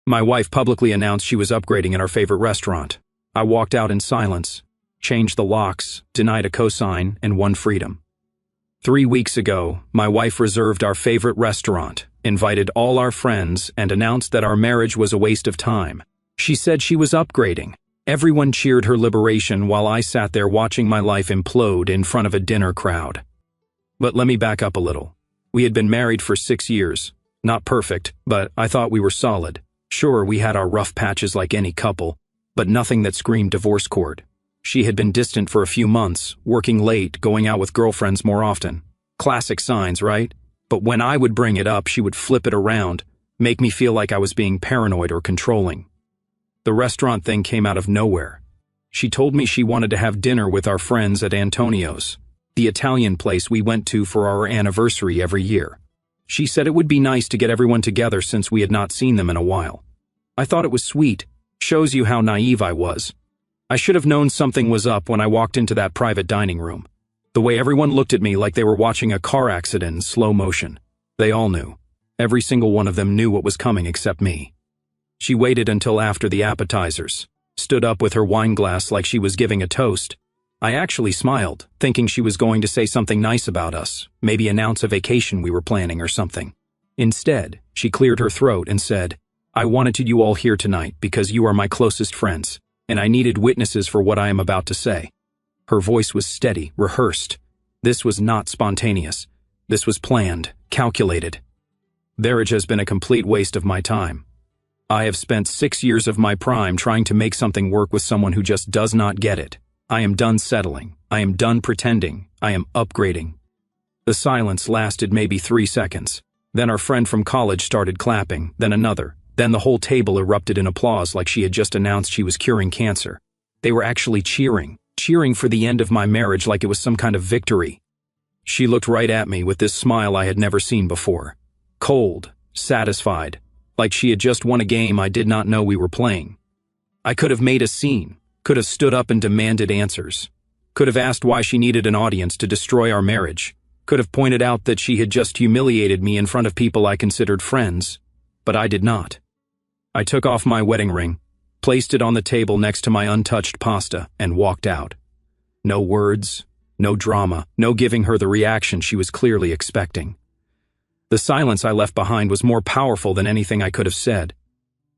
My wife publicly announced she was upgrading at our favorite restaurant. I walked out in silence, changed the locks, denied a cosign, and won freedom. 3 weeks ago, my wife reserved our favorite restaurant, invited all our friends, and announced that our marriage was a waste of time. She said she was upgrading. Everyone cheered her liberation while I sat there watching my life implode in front of a dinner crowd. But let me back up a little. We had been married for 6 years. Not perfect, but I thought we were solid. Sure, we had our rough patches like any couple, but nothing that screamed divorce court. She had been distant for a few months, working late, going out with girlfriends more often. Classic signs, right? But when I would bring it up, she would flip it around, make me feel like I was being paranoid or controlling. The restaurant thing came out of nowhere. She told me she wanted to have dinner with our friends at Antonio's, the Italian place we went to for our anniversary every year. She said it would be nice to get everyone together since we had not seen them in a while. I thought it was sweet. Shows you how naive I was. I should have known something was up when I walked into that private dining room. The way everyone looked at me like they were watching a car accident in slow motion. They all knew. Every single one of them knew what was coming except me. She waited until after the appetizers, stood up with her wine glass like she was giving a toast. I actually smiled, thinking she was going to say something nice about us, maybe announce a vacation we were planning or something. Instead, she cleared her throat and said, "I wanted you all here tonight because you are my closest friends, and I needed witnesses for what I am about to say." Her voice was steady, rehearsed. This was not spontaneous. This was planned, calculated. Marriage has been a complete waste of my time. I have spent 6 years of my prime trying to make something work with someone who just does not get it. I am done settling. I am done pretending. I am upgrading. The silence lasted maybe 3 seconds. Then our friend from college started clapping, then another. Then the whole table erupted in applause like she had just announced she was curing cancer. They were actually cheering for the end of my marriage like it was some kind of victory. She looked right at me with this smile I had never seen before. Cold, satisfied, like she had just won a game I did not know we were playing. I could have made a scene, could have stood up and demanded answers, could have asked why she needed an audience to destroy our marriage, could have pointed out that she had just humiliated me in front of people I considered friends, but I did not. I took off my wedding ring, placed it on the table next to my untouched pasta, and walked out. No words, no drama, no giving her the reaction she was clearly expecting. The silence I left behind was more powerful than anything I could have said.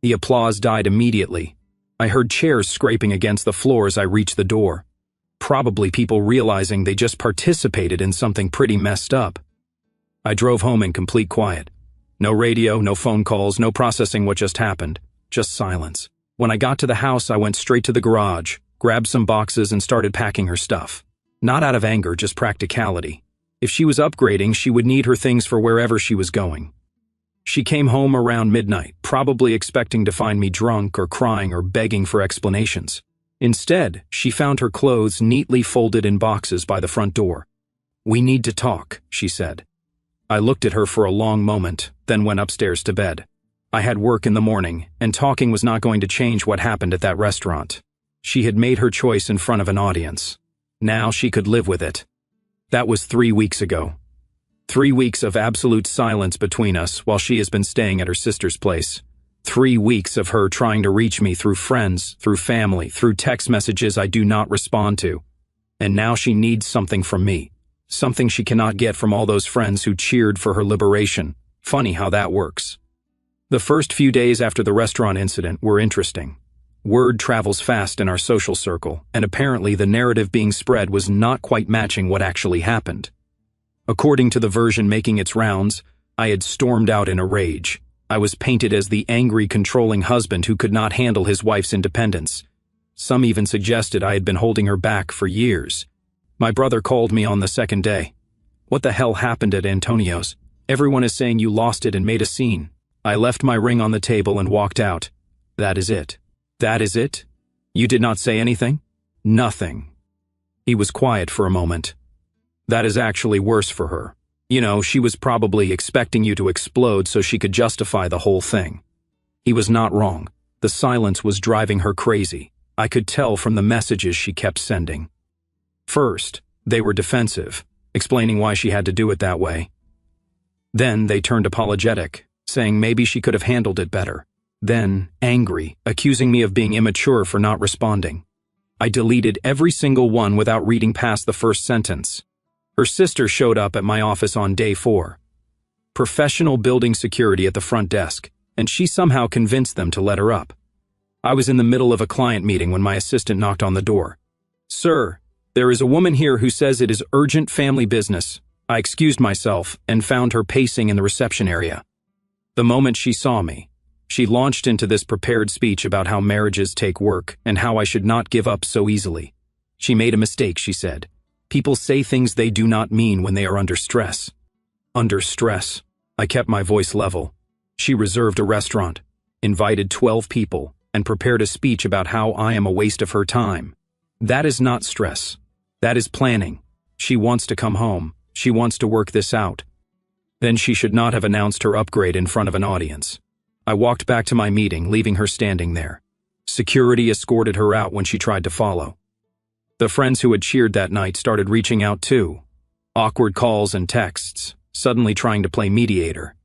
The applause died immediately. I heard chairs scraping against the floor as I reached the door. Probably people realizing they just participated in something pretty messed up. I drove home in complete quiet. No radio, no phone calls, no processing what just happened. Just silence. When I got to the house, I went straight to the garage, grabbed some boxes, and started packing her stuff. Not out of anger, just practicality. If she was upgrading, she would need her things for wherever she was going. She came home around midnight, probably expecting to find me drunk or crying or begging for explanations. Instead, she found her clothes neatly folded in boxes by the front door. "We need to talk," she said. I looked at her for a long moment, then went upstairs to bed. I had work in the morning, and talking was not going to change what happened at that restaurant. She had made her choice in front of an audience. Now she could live with it. That was 3 weeks ago. 3 weeks of absolute silence between us while she has been staying at her sister's place. 3 weeks of her trying to reach me through friends, through family, through text messages I do not respond to. And now she needs something from me. Something she cannot get from all those friends who cheered for her liberation. Funny how that works. The first few days after the restaurant incident were interesting. Word travels fast in our social circle, and apparently the narrative being spread was not quite matching what actually happened. According to the version making its rounds, I had stormed out in a rage. I was painted as the angry, controlling husband who could not handle his wife's independence. Some even suggested I had been holding her back for years. My brother called me on the second day. "What the hell happened at Antonio's? Everyone is saying you lost it and made a scene." I left my ring on the table and walked out. "That is it." "That is it? You did not say anything?" "Nothing." He was quiet for a moment. "That is actually worse for her. You know, she was probably expecting you to explode so she could justify the whole thing." He was not wrong. The silence was driving her crazy. I could tell from the messages she kept sending. First, they were defensive, explaining why she had to do it that way. Then they turned apologetic, saying maybe she could have handled it better. Then, angry, accusing me of being immature for not responding. I deleted every single one without reading past the first sentence. Her sister showed up at my office on day 4. Professional building security at the front desk, and she somehow convinced them to let her up. I was in the middle of a client meeting when my assistant knocked on the door. "Sir, there is a woman here who says it is urgent family business." I excused myself and found her pacing in the reception area. The moment she saw me, she launched into this prepared speech about how marriages take work and how I should not give up so easily. She made a mistake, she said. People say things they do not mean when they are under stress. Under stress. I kept my voice level. She reserved a restaurant, invited 12 people, and prepared a speech about how I am a waste of her time. That is not stress. That is planning. She wants to come home. She wants to work this out. Then she should not have announced her upgrade in front of an audience. I walked back to my meeting, leaving her standing there. Security escorted her out when she tried to follow. The friends who had cheered that night started reaching out too. Awkward calls and texts, suddenly trying to play mediator.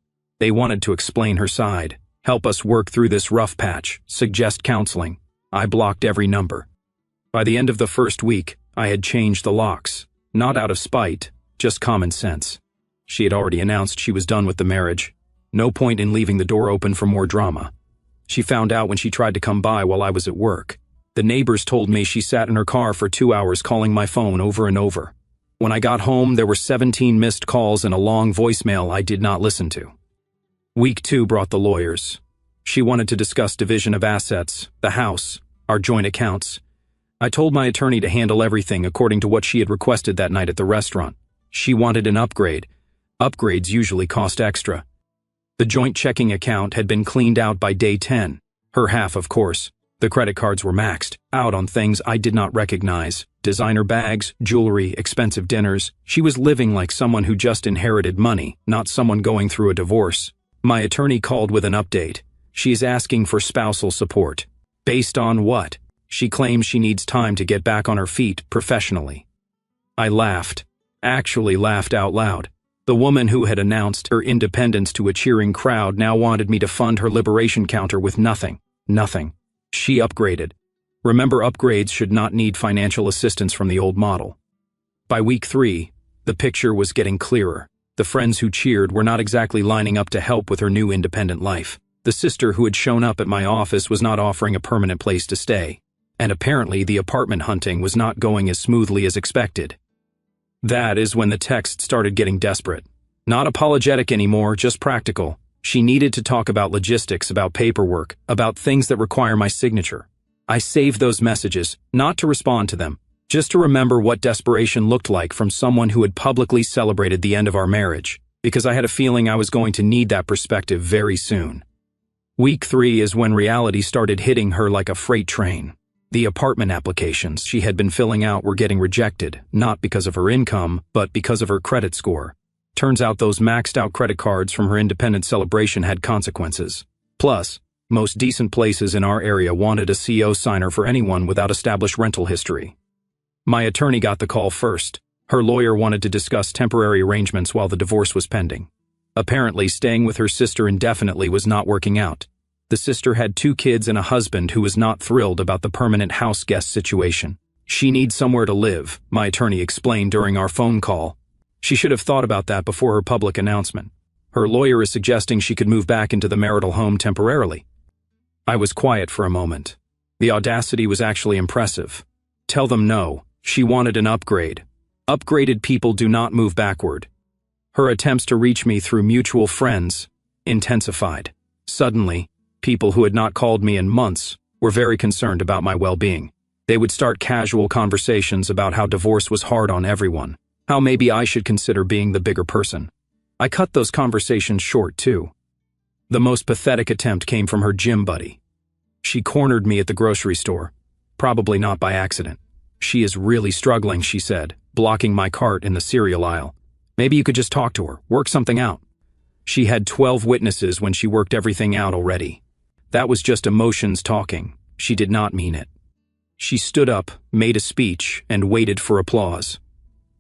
They wanted to explain her side, help us work through this rough patch, suggest counseling. I blocked every number. By the end of the first week, I had changed the locks, not out of spite, just common sense. She had already announced she was done with the marriage. No point in leaving the door open for more drama. She found out when she tried to come by while I was at work. The neighbors told me she sat in her car for 2 hours calling my phone over and over. When I got home, there were 17 missed calls and a long voicemail I did not listen to. Week 2 brought the lawyers. She wanted to discuss division of assets, the house, our joint accounts. I told my attorney to handle everything according to what she had requested that night at the restaurant. She wanted an upgrade. Upgrades usually cost extra. The joint checking account had been cleaned out by day 10. Her half, of course. The credit cards were maxed out on things I did not recognize. Designer bags, jewelry, expensive dinners. She was living like someone who just inherited money, not someone going through a divorce. My attorney called with an update. She is asking for spousal support. Based on what? She claims she needs time to get back on her feet professionally. I laughed. Actually laughed out loud. The woman who had announced her independence to a cheering crowd now wanted me to fund her liberation counter with nothing. Nothing. She upgraded. Remember, upgrades should not need financial assistance from the old model. By week 3, the picture was getting clearer. The friends who cheered were not exactly lining up to help with her new independent life. The sister who had shown up at my office was not offering a permanent place to stay. And apparently the apartment hunting was not going as smoothly as expected. That is when the text started getting desperate. Not apologetic anymore, just practical. She needed to talk about logistics, about paperwork, about things that require my signature. I saved those messages, not to respond to them, just to remember what desperation looked like from someone who had publicly celebrated the end of our marriage, because I had a feeling I was going to need that perspective very soon. Week 3 is when reality started hitting her like a freight train. The apartment applications she had been filling out were getting rejected, not because of her income, but because of her credit score. Turns out those maxed out credit cards from her independent celebration had consequences. Plus, most decent places in our area wanted a CO signer for anyone without established rental history. My attorney got the call first. Her lawyer wanted to discuss temporary arrangements while the divorce was pending. Apparently, staying with her sister indefinitely was not working out. The sister had 2 kids and a husband who was not thrilled about the permanent house guest situation. She needs somewhere to live, my attorney explained during our phone call. She should have thought about that before her public announcement. Her lawyer is suggesting she could move back into the marital home temporarily. I was quiet for a moment. The audacity was actually impressive. Tell them no, she wanted an upgrade. Upgraded people do not move backward. Her attempts to reach me through mutual friends intensified. Suddenly, people who had not called me in months were very concerned about my well-being. They would start casual conversations about how divorce was hard on everyone, how maybe I should consider being the bigger person. I cut those conversations short, too. The most pathetic attempt came from her gym buddy. She cornered me at the grocery store, probably not by accident. She is really struggling, she said, blocking my cart in the cereal aisle. Maybe you could just talk to her, work something out. She had 12 witnesses when she worked everything out already. That was just emotions talking. She did not mean it. She stood up, made a speech, and waited for applause.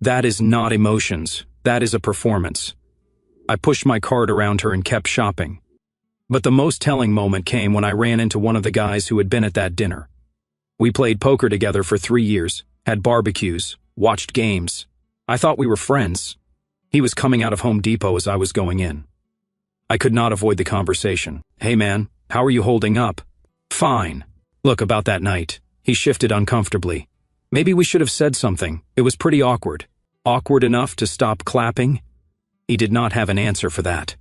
That is not emotions. That is a performance. I pushed my cart around her and kept shopping. But the most telling moment came when I ran into one of the guys who had been at that dinner. We played poker together for 3 years, had barbecues, watched games. I thought we were friends. He was coming out of Home Depot as I was going in. I could not avoid the conversation. "Hey man, how are you holding up?" "Fine." "Look, about that night." He shifted uncomfortably. "Maybe we should have said something. It was pretty awkward." "Awkward enough to stop clapping?" He did not have an answer for that.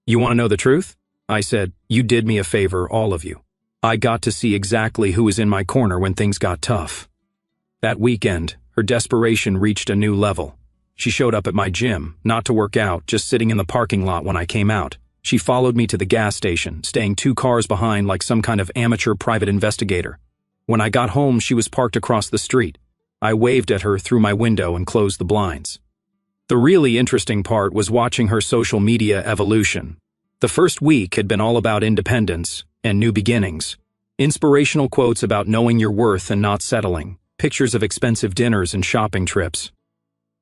"You want to know the truth?" I said. "You did me a favor, all of you. I got to see exactly who was in my corner when things got tough." That weekend, her desperation reached a new level. She showed up at my gym, not to work out, just sitting in the parking lot when I came out. She followed me to the gas station, staying 2 cars behind like some kind of amateur private investigator. When I got home, she was parked across the street. I waved at her through my window and closed the blinds. The really interesting part was watching her social media evolution. The first week had been all about independence and new beginnings. Inspirational quotes about knowing your worth and not settling. Pictures of expensive dinners and shopping trips.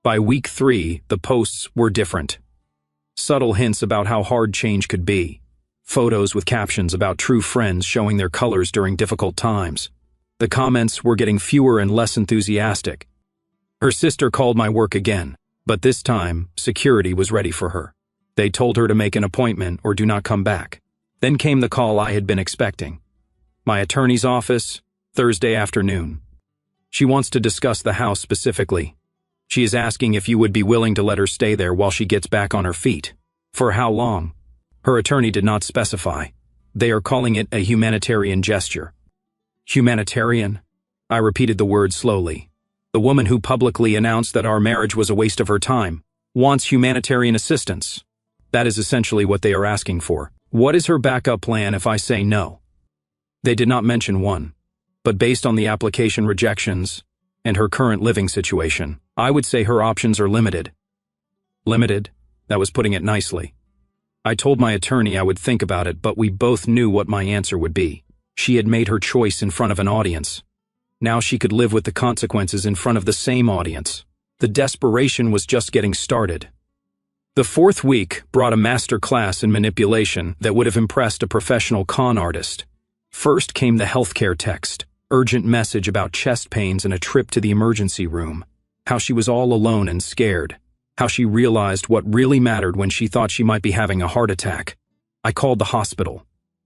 By week 3, the posts were different. Subtle hints about how hard change could be. Photos with captions about true friends showing their colors during difficult times. The comments were getting fewer and less enthusiastic. Her sister called my work again, but this time, security was ready for her. They told her to make an appointment or do not come back. Then came the call I had been expecting. My attorney's office, Thursday afternoon. She wants to discuss the house specifically. She is asking if you would be willing to let her stay there while she gets back on her feet. For how long? Her attorney did not specify. They are calling it a humanitarian gesture. Humanitarian? I repeated the word slowly. The woman who publicly announced that our marriage was a waste of her time wants humanitarian assistance. That is essentially what they are asking for. What is her backup plan if I say no? They did not mention one, but based on the application rejections and her current living situation, I would say her options are limited. Limited? That was putting it nicely. I told my attorney I would think about it, but we both knew what my answer would be. She had made her choice in front of an audience. Now she could live with the consequences in front of the same audience. The desperation was just getting started. The 4th week brought a master class in manipulation that would have impressed a professional con artist. First came the healthcare text, urgent message about chest pains and a trip to the emergency room. How she was all alone and scared. How she realized what really mattered when she thought she might be having a heart attack. I called the hospital.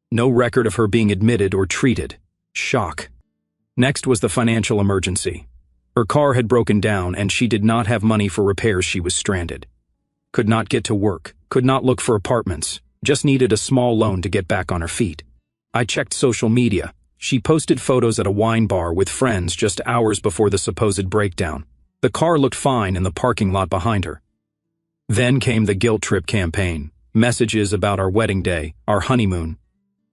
No record of her being admitted or treated. Shock. Next was the financial emergency. Her car had broken down and she did not have money for repairs. She was stranded. Could not get to work, could not look for apartments, just needed a small loan to get back on her feet. I checked social media. She posted photos at a wine bar with friends just hours before the supposed breakdown. The car looked fine in the parking lot behind her. Then came the guilt trip campaign. Messages about our wedding day, our honeymoon.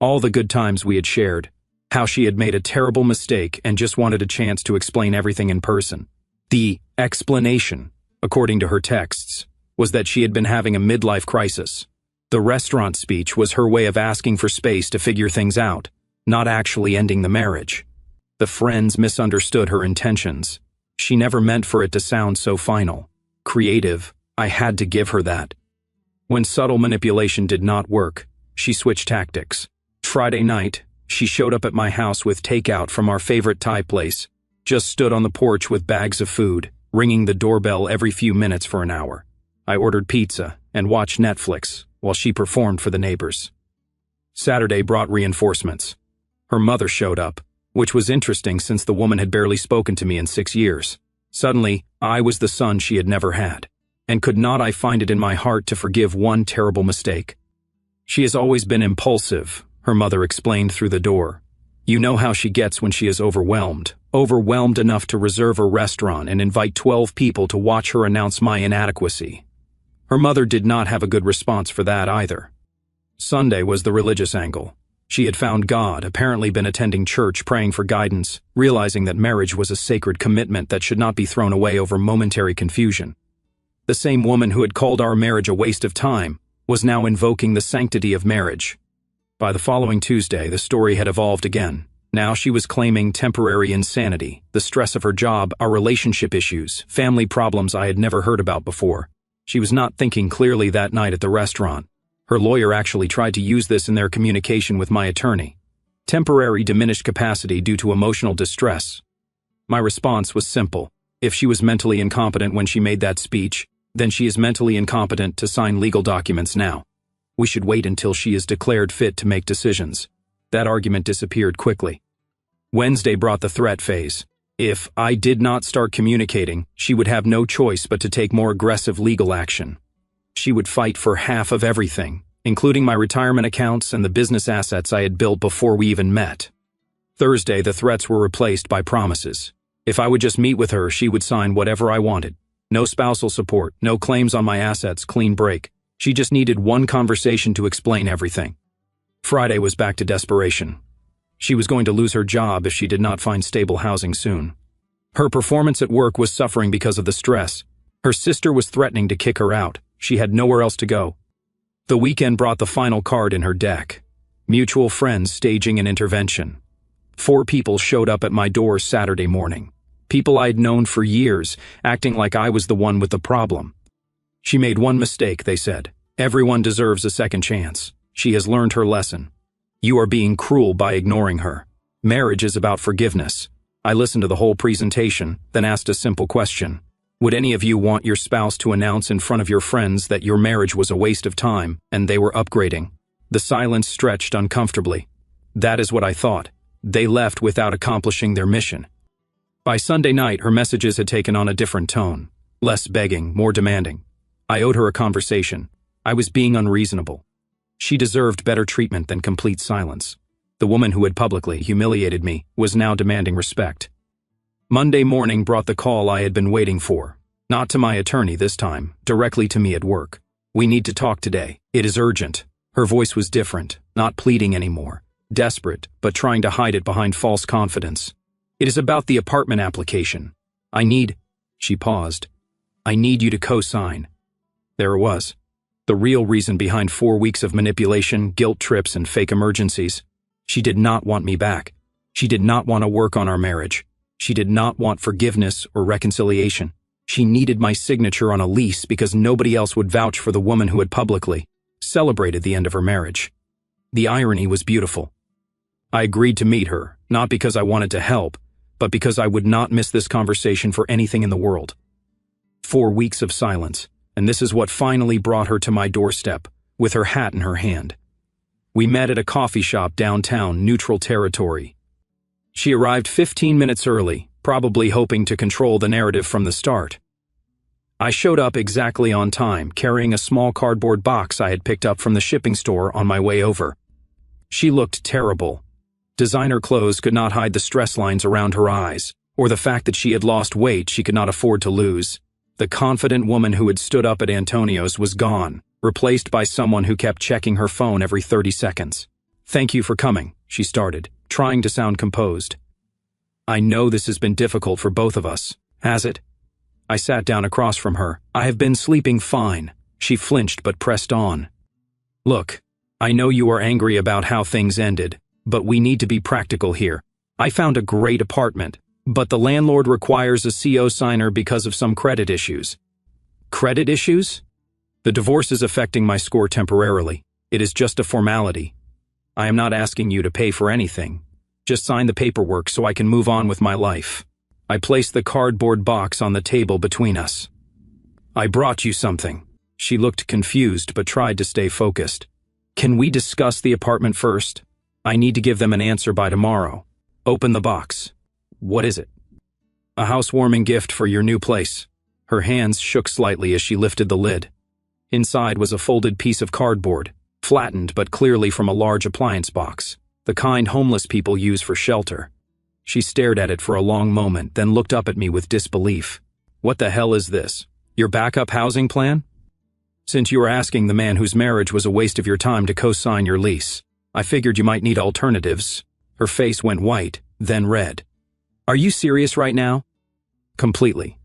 All the good times we had shared. How she had made a terrible mistake and just wanted a chance to explain everything in person. The explanation, according to her texts, was that she had been having a midlife crisis. The restaurant speech was her way of asking for space to figure things out, not actually ending the marriage. The friends misunderstood her intentions. She never meant for it to sound so final. Creative, I had to give her that. When subtle manipulation did not work, she switched tactics. Friday night, she showed up at my house with takeout from our favorite Thai place, just stood on the porch with bags of food, ringing the doorbell every few minutes for an hour. I ordered pizza and watched Netflix while she performed for the neighbors. Saturday brought reinforcements. Her mother showed up, which was interesting since the woman had barely spoken to me in 6 years. Suddenly, I was the son she had never had, and could not I find it in my heart to forgive one terrible mistake. She has always been impulsive, her mother explained through the door. You know how she gets when she is overwhelmed enough to reserve a restaurant and invite 12 people to watch her announce my inadequacy. Her mother did not have a good response for that either. Sunday was the religious angle. She had found God, apparently been attending church, praying for guidance, realizing that marriage was a sacred commitment that should not be thrown away over momentary confusion. The same woman who had called our marriage a waste of time was now invoking the sanctity of marriage. By the following Tuesday, the story had evolved again. Now she was claiming temporary insanity, the stress of her job, our relationship issues, family problems I had never heard about before. She was not thinking clearly that night at the restaurant. Her lawyer actually tried to use this in their communication with my attorney. Temporary diminished capacity due to emotional distress. My response was simple. If she was mentally incompetent when she made that speech, then she is mentally incompetent to sign legal documents now. We should wait until she is declared fit to make decisions. That argument disappeared quickly. Wednesday brought the threat phase. If I did not start communicating, she would have no choice but to take more aggressive legal action. She would fight for half of everything, including my retirement accounts and the business assets I had built before we even met. Thursday, the threats were replaced by promises. If I would just meet with her, she would sign whatever I wanted. No spousal support, no claims on my assets, clean break. She just needed one conversation to explain everything. Friday was back to desperation. She was going to lose her job if she did not find stable housing soon. Her performance at work was suffering because of the stress. Her sister was threatening to kick her out. She had nowhere else to go. The weekend brought the final card in her deck. Mutual friends staging an intervention. 4 people showed up at my door Saturday morning. People I'd known for years, acting like I was the one with the problem. She made one mistake, they said. Everyone deserves a second chance. She has learned her lesson. You are being cruel by ignoring her. Marriage is about forgiveness. I listened to the whole presentation, then asked a simple question. Would any of you want your spouse to announce in front of your friends that your marriage was a waste of time and they were upgrading? The silence stretched uncomfortably. That is what I thought. They left without accomplishing their mission. By Sunday night, her messages had taken on a different tone. Less begging, more demanding. I owed her a conversation. I was being unreasonable. She deserved better treatment than complete silence. The woman who had publicly humiliated me was now demanding respect. Monday morning brought the call I had been waiting for. Not to my attorney this time, directly to me at work. We need to talk today. It is urgent. Her voice was different, not pleading anymore. Desperate, but trying to hide it behind false confidence. It is about the apartment application. She paused. I need you to co-sign. There it was. The real reason behind 4 weeks of manipulation, guilt trips, and fake emergencies. She did not want me back. She did not want to work on our marriage. She did not want forgiveness or reconciliation. She needed my signature on a lease because nobody else would vouch for the woman who had publicly celebrated the end of her marriage. The irony was beautiful. I agreed to meet her, not because I wanted to help, but because I would not miss this conversation for anything in the world. 4 weeks of silence. And this is what finally brought her to my doorstep, with her hat in her hand. We met at a coffee shop downtown, neutral territory. She arrived 15 minutes early, probably hoping to control the narrative from the start. I showed up exactly on time, carrying a small cardboard box I had picked up from the shipping store on my way over. She looked terrible. Designer clothes could not hide the stress lines around her eyes, or the fact that she had lost weight she could not afford to lose. The confident woman who had stood up at Antonio's was gone, replaced by someone who kept checking her phone every 30 seconds. Thank you for coming, she started, trying to sound composed. I know this has been difficult for both of us, has it? I sat down across from her. I have been sleeping fine. She flinched but pressed on. Look, I know you are angry about how things ended, but we need to be practical here. I found a great apartment, but the landlord requires a CO signer because of some credit issues. Credit issues? The divorce is affecting my score temporarily. It is just a formality. I am not asking you to pay for anything. Just sign the paperwork so I can move on with my life. I placed the cardboard box on the table between us. I brought you something. She looked confused but tried to stay focused. Can we discuss the apartment first? I need to give them an answer by tomorrow. Open the box. What is it? A housewarming gift for your new place. Her hands shook slightly as she lifted the lid. Inside was a folded piece of cardboard, flattened but clearly from a large appliance box, the kind homeless people use for shelter. She stared at it for a long moment, then looked up at me with disbelief. What the hell is this? Your backup housing plan? Since you are asking the man whose marriage was a waste of your time to co-sign your lease, I figured you might need alternatives. Her face went white, then red. Are you serious right now? Completely.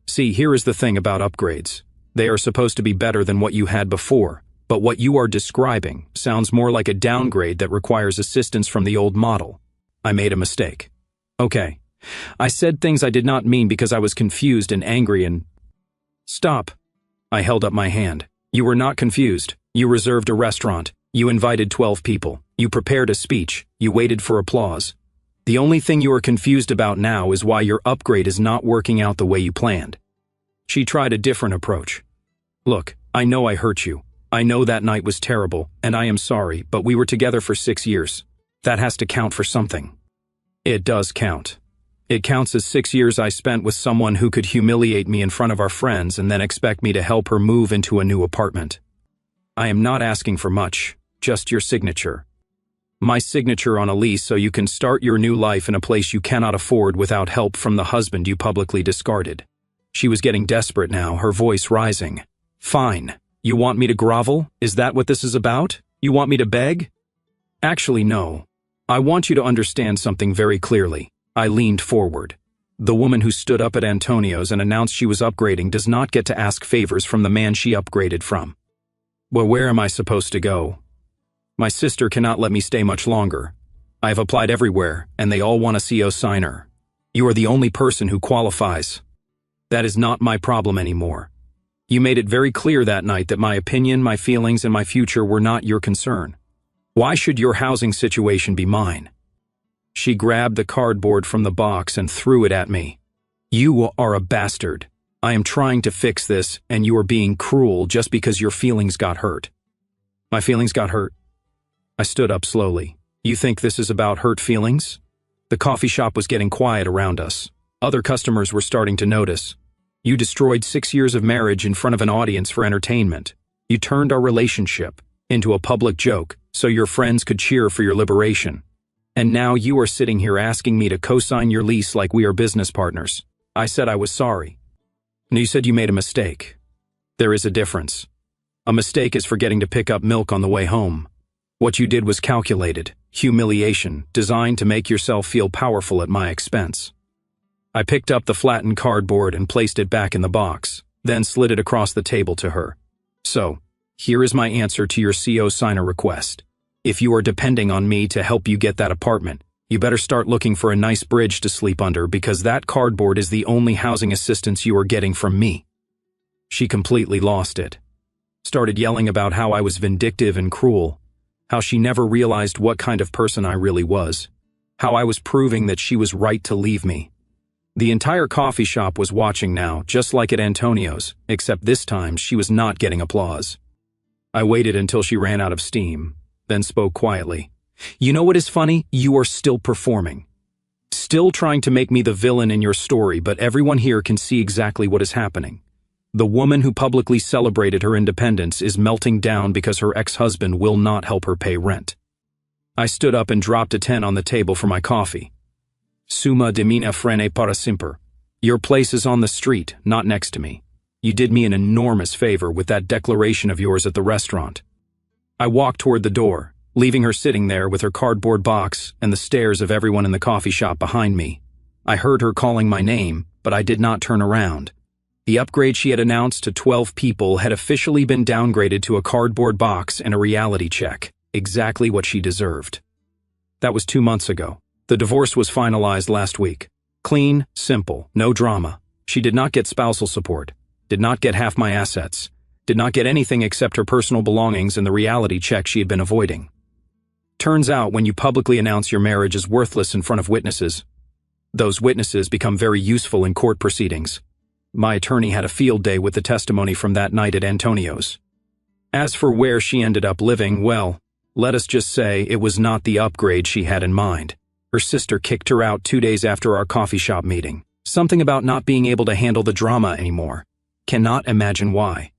See, here is the thing about upgrades. They are supposed to be better than what you had before, but what you are describing sounds more like a downgrade that requires assistance from the old model. I made a mistake. Okay. I said things I did not mean because I was confused and angry and... Stop. I held up my hand. You were not confused. You reserved a restaurant. You invited 12 people. You prepared a speech. You waited for applause. The only thing you are confused about now is why your upgrade is not working out the way you planned. She tried a different approach. Look, I know I hurt you. I know that night was terrible, and I am sorry, but we were together for 6 years. That has to count for something. It does count. It counts as 6 years I spent with someone who could humiliate me in front of our friends and then expect me to help her move into a new apartment. I am not asking for much, just your signature. My signature on a lease so you can start your new life in a place you cannot afford without help from the husband you publicly discarded. She was getting desperate now, her voice rising. Fine. You want me to grovel? Is that what this is about? You want me to beg? Actually, no. I want you to understand something very clearly. I leaned forward. The woman who stood up at Antonio's and announced she was upgrading does not get to ask favors from the man she upgraded from. Well, where am I supposed to go? My sister cannot let me stay much longer. I have applied everywhere, and they all want a CO signer. You are the only person who qualifies. That is not my problem anymore. You made it very clear that night that my opinion, my feelings, and my future were not your concern. Why should your housing situation be mine? She grabbed the cardboard from the box and threw it at me. You are a bastard. I am trying to fix this, and you are being cruel just because your feelings got hurt. My feelings got hurt? I stood up slowly. You think this is about hurt feelings? The coffee shop was getting quiet around us. Other customers were starting to notice. You destroyed 6 years of marriage in front of an audience for entertainment. You turned our relationship into a public joke so your friends could cheer for your liberation. And now you are sitting here asking me to co-sign your lease like we are business partners. I said I was sorry. And you said you made a mistake. There is a difference. A mistake is forgetting to pick up milk on the way home. What you did was calculated, humiliation, designed to make yourself feel powerful at my expense. I picked up the flattened cardboard and placed it back in the box, then slid it across the table to her. So, here is my answer to your CO signer request. If you are depending on me to help you get that apartment, you better start looking for a nice bridge to sleep under because that cardboard is the only housing assistance you are getting from me. She completely lost it. Started yelling about how I was vindictive and cruel, how she never realized what kind of person I really was, how I was proving that she was right to leave me. The entire coffee shop was watching now, just like at Antonio's, except this time she was not getting applause. I waited until she ran out of steam, then spoke quietly. You know what is funny? You are still performing. Still trying to make me the villain in your story, but everyone here can see exactly what is happening. The woman who publicly celebrated her independence is melting down because her ex-husband will not help her pay rent. I stood up and dropped a 10 on the table for my coffee. Summa de mina frene para simper. Your place is on the street, not next to me. You did me an enormous favor with that declaration of yours at the restaurant. I walked toward the door, leaving her sitting there with her cardboard box and the stares of everyone in the coffee shop behind me. I heard her calling my name, but I did not turn around. The upgrade she had announced to 12 people had officially been downgraded to a cardboard box and a reality check, exactly what she deserved. That was 2 months ago. The divorce was finalized last week. Clean, simple, no drama. She did not get spousal support, did not get half my assets, did not get anything except her personal belongings and the reality check she had been avoiding. Turns out when you publicly announce your marriage is worthless in front of witnesses, those witnesses become very useful in court proceedings. My attorney had a field day with the testimony from that night at Antonio's. As for where she ended up living, well, let us just say it was not the upgrade she had in mind. Her sister kicked her out 2 days after our coffee shop meeting. Something about not being able to handle the drama anymore. Cannot imagine why.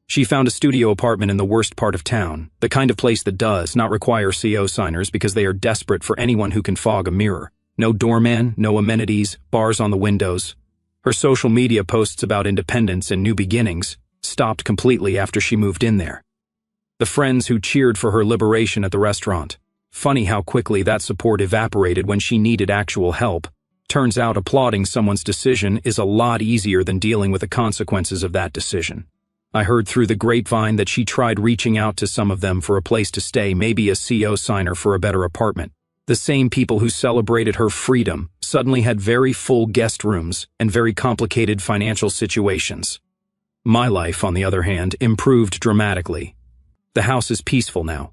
She found a studio apartment in the worst part of town, the kind of place that does not require CO signers because they are desperate for anyone who can fog a mirror. No doorman, no amenities, bars on the windows. Her social media posts about independence and new beginnings stopped completely after she moved in there. The friends who cheered for her liberation at the restaurant. Funny how quickly that support evaporated when she needed actual help. Turns out applauding someone's decision is a lot easier than dealing with the consequences of that decision. I heard through the grapevine that she tried reaching out to some of them for a place to stay, maybe a CO signer for a better apartment. The same people who celebrated her freedom suddenly had very full guest rooms and very complicated financial situations. My life, on the other hand, improved dramatically. The house is peaceful now.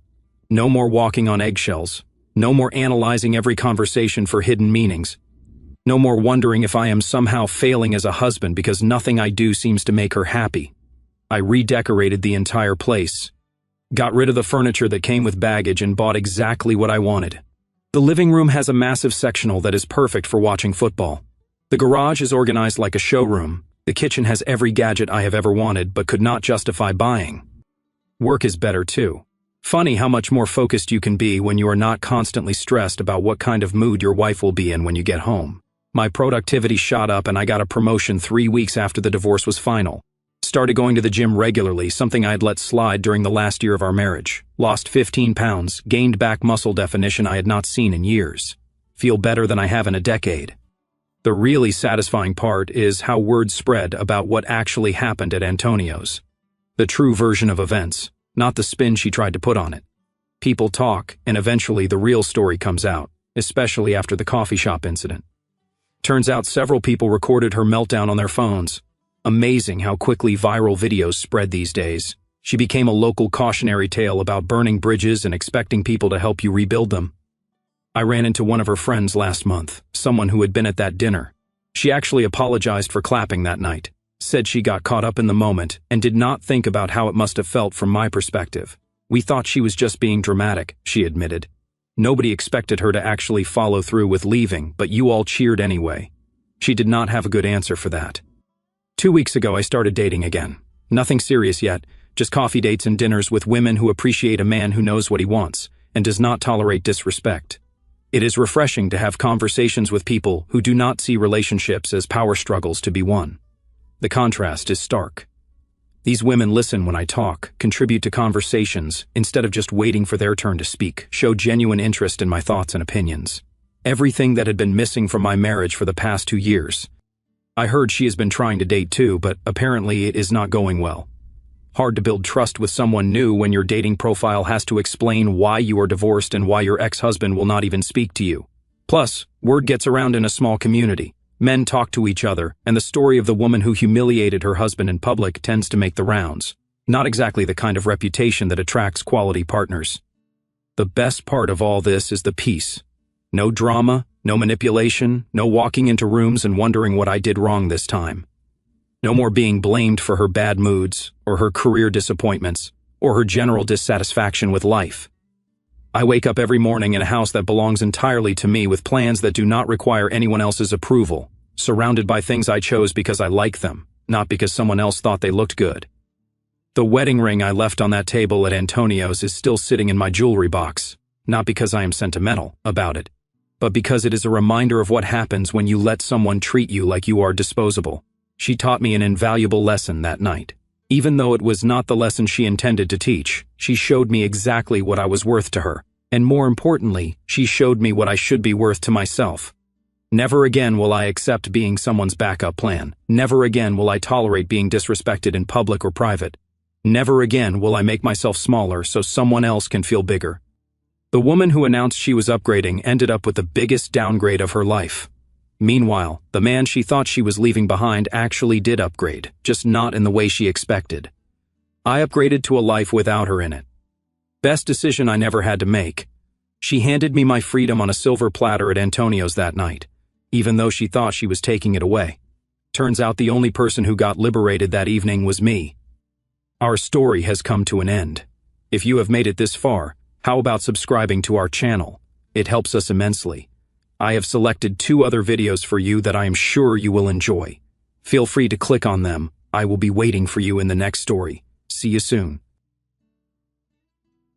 No more walking on eggshells. No more analyzing every conversation for hidden meanings. No more wondering if I am somehow failing as a husband because nothing I do seems to make her happy. I redecorated the entire place. Got rid of the furniture that came with baggage and bought exactly what I wanted. The living room has a massive sectional that is perfect for watching football. The garage is organized like a showroom. The kitchen has every gadget I have ever wanted but could not justify buying. Work is better too. Funny how much more focused you can be when you are not constantly stressed about what kind of mood your wife will be in when you get home. My productivity shot up and I got a promotion 3 weeks after the divorce was final. Started going to the gym regularly, something I had let slide during the last year of our marriage. Lost 15 pounds, gained back muscle definition I had not seen in years. Feel better than I have in a decade. The really satisfying part is how word spread about what actually happened at Antonio's. The true version of events, not the spin she tried to put on it. People talk, and eventually the real story comes out, especially after the coffee shop incident. Turns out several people recorded her meltdown on their phones. Amazing how quickly viral videos spread these days. She became a local cautionary tale about burning bridges and expecting people to help you rebuild them. I ran into one of her friends last month, someone who had been at that dinner. She actually apologized for clapping that night, said she got caught up in the moment and did not think about how it must have felt from my perspective. We thought she was just being dramatic, she admitted. Nobody expected her to actually follow through with leaving, but you all cheered anyway. She did not have a good answer for that. 2 weeks ago, I started dating again. Nothing serious yet, just coffee dates and dinners with women who appreciate a man who knows what he wants and does not tolerate disrespect. It is refreshing to have conversations with people who do not see relationships as power struggles to be won. The contrast is stark. These women listen when I talk, contribute to conversations, instead of just waiting for their turn to speak, show genuine interest in my thoughts and opinions. Everything that had been missing from my marriage for the past 2 years. I heard she has been trying to date too, but apparently it is not going well. Hard to build trust with someone new when your dating profile has to explain why you are divorced and why your ex-husband will not even speak to you. Plus, word gets around in a small community. Men talk to each other, and the story of the woman who humiliated her husband in public tends to make the rounds. Not exactly the kind of reputation that attracts quality partners. The best part of all this is the peace. No drama, no manipulation, no walking into rooms and wondering what I did wrong this time. No more being blamed for her bad moods, or her career disappointments, or her general dissatisfaction with life. I wake up every morning in a house that belongs entirely to me with plans that do not require anyone else's approval, surrounded by things I chose because I like them, not because someone else thought they looked good. The wedding ring I left on that table at Antonio's is still sitting in my jewelry box, not because I am sentimental about it, but because it is a reminder of what happens when you let someone treat you like you are disposable. She taught me an invaluable lesson that night. Even though it was not the lesson she intended to teach, she showed me exactly what I was worth to her. And more importantly, she showed me what I should be worth to myself. Never again will I accept being someone's backup plan. Never again will I tolerate being disrespected in public or private. Never again will I make myself smaller so someone else can feel bigger. The woman who announced she was upgrading ended up with the biggest downgrade of her life. Meanwhile, the man she thought she was leaving behind actually did upgrade, just not in the way she expected. I upgraded to a life without her in it. Best decision I never had to make. She handed me my freedom on a silver platter at Antonio's that night, even though she thought she was taking it away. Turns out the only person who got liberated that evening was me. Our story has come to an end. If you have made it this far, how about subscribing to our channel? It helps us immensely. I have selected 2 other videos for you that I am sure you will enjoy. Feel free to click on them. I will be waiting for you in the next story. See you soon.